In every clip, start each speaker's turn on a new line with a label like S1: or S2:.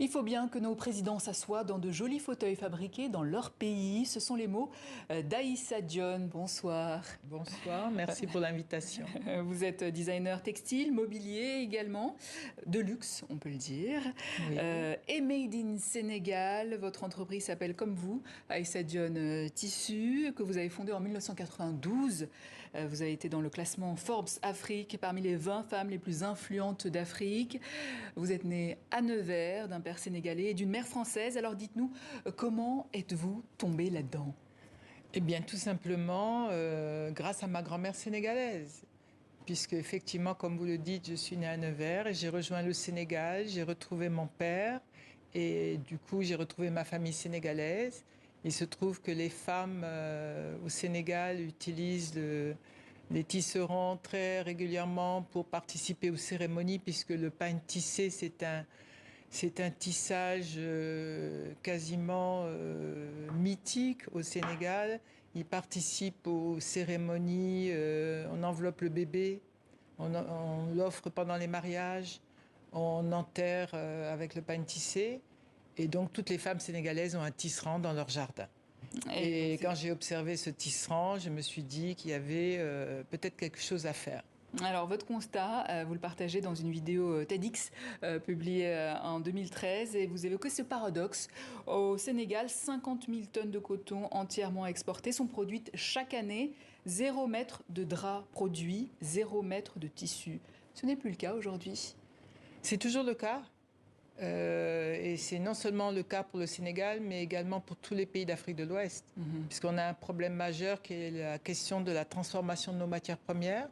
S1: Il faut bien que nos présidents s'assoient dans de jolis fauteuils fabriqués dans leur pays. Ce sont les mots d'Aïssa Dione. Bonsoir.
S2: Bonsoir, merci pour l'invitation.
S1: Vous êtes designer textile, mobilier également, de luxe, on peut le dire.
S2: Oui.
S1: Et Made in Sénégal, votre entreprise s'appelle comme vous, Aïssa Dione Tissus, que vous avez fondée en 1992. Vous avez été dans le classement Forbes Afrique parmi les 20 femmes les plus influentes d'Afrique. Vous êtes née à Nevers, d'un père sénégalais et d'une mère française. Alors dites-nous, comment êtes-vous tombée là-dedans ?
S2: Eh bien, tout simplement, grâce à ma grand-mère sénégalaise. Puisque, effectivement, comme vous le dites, je suis née à Nevers et j'ai rejoint le Sénégal, j'ai retrouvé mon père et du coup, j'ai retrouvé ma famille sénégalaise. Il se trouve que les femmes au Sénégal utilisent les tisserands très régulièrement pour participer aux cérémonies, puisque le pain tissé, c'est un tissage quasiment mythique au Sénégal. Ils participent aux cérémonies, on enveloppe le bébé, on l'offre pendant les mariages, on enterre avec le pain tissé. Et donc toutes les femmes sénégalaises ont un tisserand dans leur jardin. Et quand j'ai observé ce tisserand, je me suis dit qu'il y avait peut-être quelque chose à faire.
S1: Alors, votre constat, vous le partagez dans une vidéo TEDx publiée en 2013 et vous évoquez ce paradoxe. Au Sénégal, 50 000 tonnes de coton entièrement exportées sont produites chaque année. 0 mètre de drap produit, 0 mètre de tissu. Ce n'est plus le cas aujourd'hui.
S2: C'est toujours le cas. Et c'est non seulement le cas pour le Sénégal, mais également pour tous les pays d'Afrique de l'Ouest. Puisqu'on a un problème majeur qui est la question de la transformation de nos matières premières.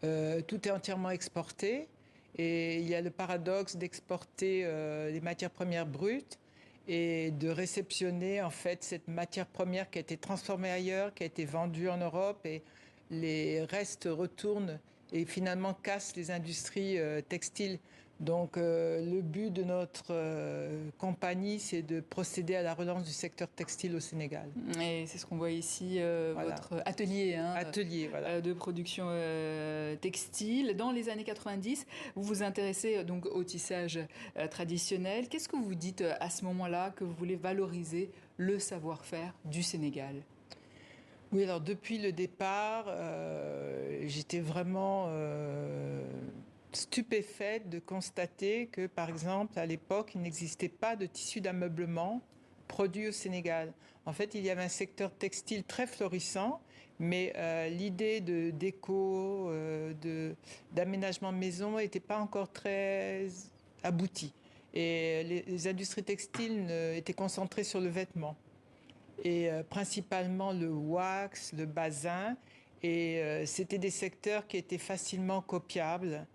S2: Tout est entièrement exporté et il y a le paradoxe d'exporter les matières premières brutes et de réceptionner en fait cette matière première qui a été transformée ailleurs, qui a été vendue en Europe, et les restes retournent et finalement cassent les industries textiles. Donc le but de notre compagnie, c'est de procéder à la relance du secteur textile au Sénégal.
S1: Et c'est ce qu'on voit ici,
S2: Voilà.
S1: votre atelier,
S2: Voilà.
S1: de production textile. Dans les années 90, vous vous intéressez donc au tissage traditionnel. Qu'est-ce que vous dites à ce moment-là que vous voulez valoriser le savoir-faire du Sénégal ?
S2: Oui, alors depuis le départ, j'étais vraiment stupéfaite de constater que, par exemple, à l'époque, il n'existait pas de tissu d'ameublement produit au Sénégal. En fait, il y avait un secteur textile très florissant, mais l'idée de déco, d'aménagement de maison n'était pas encore très aboutie. Et les industries textiles étaient concentrées sur le vêtement. Et principalement le wax, le basin. Et c'était des secteurs qui étaient facilement copiables.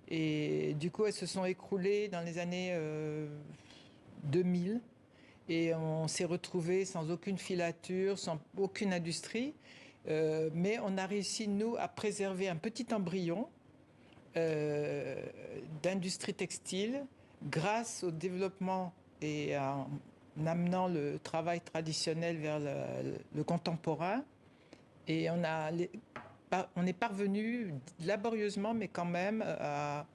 S2: Et du coup, elles se sont écroulées dans les années 2000. Et on s'est retrouvé sans aucune filature, sans aucune industrie. Mais on a réussi, nous, à préserver un petit embryon d'industrie textile grâce au développement et en amenant le travail traditionnel vers le contemporain. Et on est parvenu laborieusement, mais quand même, à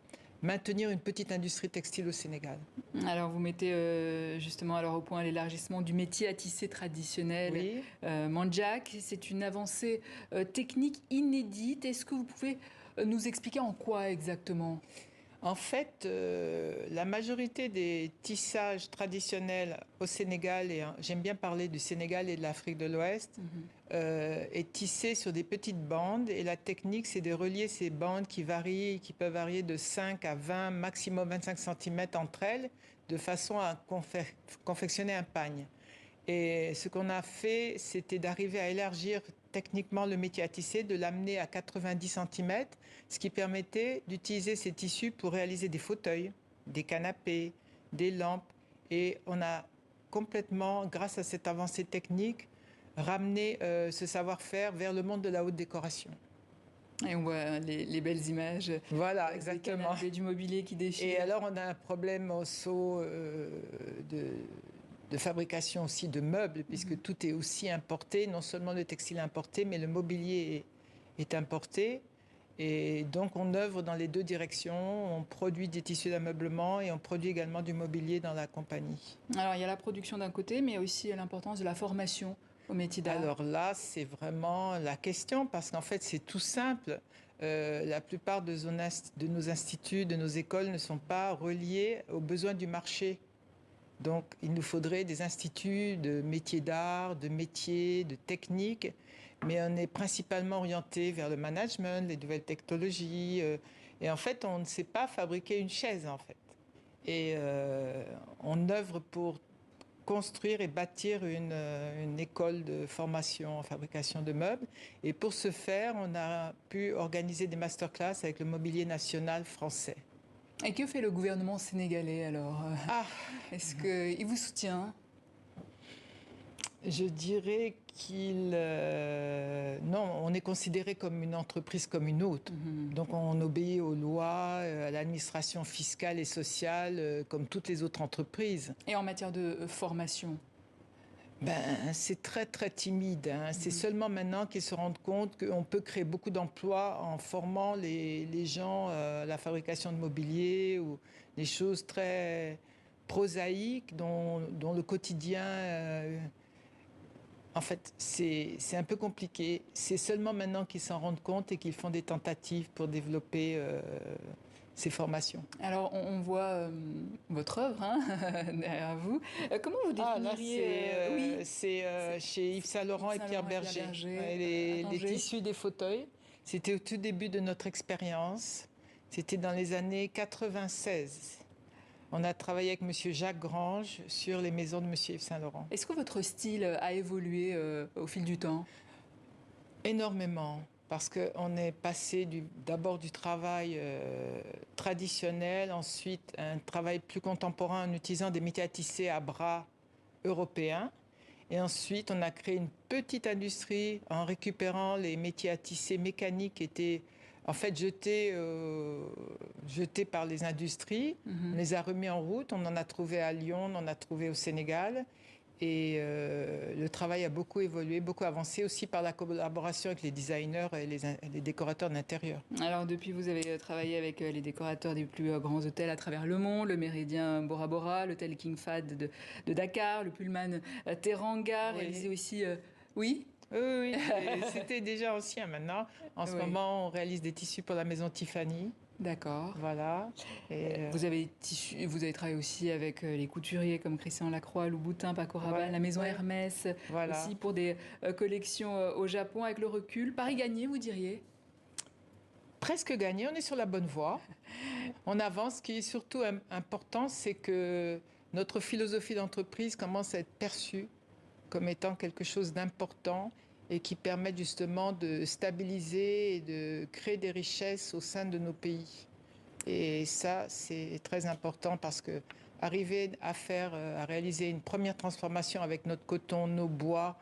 S2: maintenir une petite industrie textile au Sénégal.
S1: Alors vous mettez justement alors au point l'élargissement du métier à tisser traditionnel.
S2: Oui.
S1: Mandjak, c'est une avancée technique inédite. Est-ce que vous pouvez nous expliquer en quoi exactement ?
S2: En fait, la majorité des tissages traditionnels au Sénégal, et j'aime bien parler du Sénégal et de l'Afrique de l'Ouest, est tissé sur des petites bandes. Et la technique, c'est de relier ces bandes qui peuvent varier de 5 à 20, maximum 25 cm entre elles, de façon à confectionner un pagne. Et ce qu'on a fait, c'était d'arriver à élargir techniquement le métier à tisser, de l'amener à 90 cm, ce qui permettait d'utiliser ces tissus pour réaliser des fauteuils, des canapés, des lampes. Et on a complètement, grâce à cette avancée technique, ramené ce savoir-faire vers le monde de la haute décoration.
S1: Et on voit les belles images.
S2: Voilà, exactement.
S1: Des canapés, du mobilier qui défile.
S2: Et alors, on a un problème aussi de fabrication aussi de meubles, puisque tout est aussi importé, non seulement le textile importé, mais le mobilier est importé. Et donc, on œuvre dans les deux directions. On produit des tissus d'ameublement et on produit également du mobilier dans la compagnie.
S1: Alors, il y a la production d'un côté, mais il y a aussi l'importance de la formation au métier d'art.
S2: Alors là, c'est vraiment la question parce qu'en fait, c'est tout simple. La plupart de nos instituts, de nos écoles ne sont pas reliés aux besoins du marché. Donc, il nous faudrait des instituts de métiers d'art, de métiers, de techniques, mais on est principalement orienté vers le management, les nouvelles technologies. Et en fait, on ne sait pas fabriquer une chaise, en fait. Et on œuvre pour construire et bâtir une école de formation en fabrication de meubles. Et pour ce faire, on a pu organiser des masterclass avec le mobilier national français.
S1: Et que fait le gouvernement sénégalais alors? Est-ce qu'il vous soutient?
S2: Je dirais non, on est considéré comme une entreprise comme une autre. Donc on obéit aux lois, à l'administration fiscale et sociale, comme toutes les autres entreprises.
S1: Et en matière de formation?
S2: C'est très très timide. C'est seulement maintenant qu'ils se rendent compte qu'on peut créer beaucoup d'emplois en formant les gens à la fabrication de mobilier ou des choses très prosaïques dont le quotidien... En fait, c'est un peu compliqué. C'est seulement maintenant qu'ils s'en rendent compte et qu'ils font des tentatives pour développer ces formations.
S1: Alors, on voit votre œuvre derrière vous. Comment vous définiriez...
S2: C'est chez Yves Saint Laurent et Pierre Berger. Les tissus des fauteuils. C'était au tout début de notre expérience. C'était dans les années 96. On a travaillé avec M. Jacques Grange sur les maisons de M. Yves Saint Laurent.
S1: Est-ce que votre style a évolué au fil du temps?
S2: Énormément, parce qu'on est passé d'abord du travail traditionnel, ensuite un travail plus contemporain en utilisant des métiers à tisser à bras européens. Et ensuite, on a créé une petite industrie en récupérant les métiers à tisser mécaniques qui étaient en fait jetés par les industries. On les a remis en route. On en a trouvé à Lyon, on en a trouvé au Sénégal. Et le travail a beaucoup évolué, beaucoup avancé aussi par la collaboration avec les designers et les décorateurs d'intérieur.
S1: Alors depuis, vous avez travaillé avec les décorateurs des plus grands hôtels à travers le monde, le Méridien Bora Bora, l'hôtel King Fahd de Dakar, le Pullman Teranga, réalisé aussi... Oui.
S2: Oui, c'était déjà ancien maintenant. En ce moment, on réalise des tissus pour la maison Tiffany.
S1: D'accord.
S2: Voilà. Et
S1: vous avez travaillé aussi avec les couturiers comme Christian Lacroix, Louboutin, Paco Rabanne, la maison Hermès, aussi pour des collections au Japon. Avec le recul, Paris gagné, vous diriez?
S2: Presque gagné, on est sur la bonne voie. On avance. Ce qui est surtout important, c'est que notre philosophie d'entreprise commence à être perçue comme étant quelque chose d'important et qui permet justement de stabiliser et de créer des richesses au sein de nos pays. Et ça, c'est très important parce que arriver à réaliser une première transformation avec notre coton, nos bois,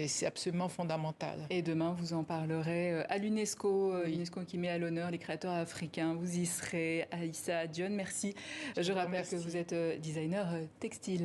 S2: c'est absolument fondamental.
S1: Et demain, vous en parlerez à l'UNESCO, l'UNESCO qui met à l'honneur les créateurs africains. Vous y serez, Aïssa Dione. Merci. Je rappelle que vous êtes designer textile.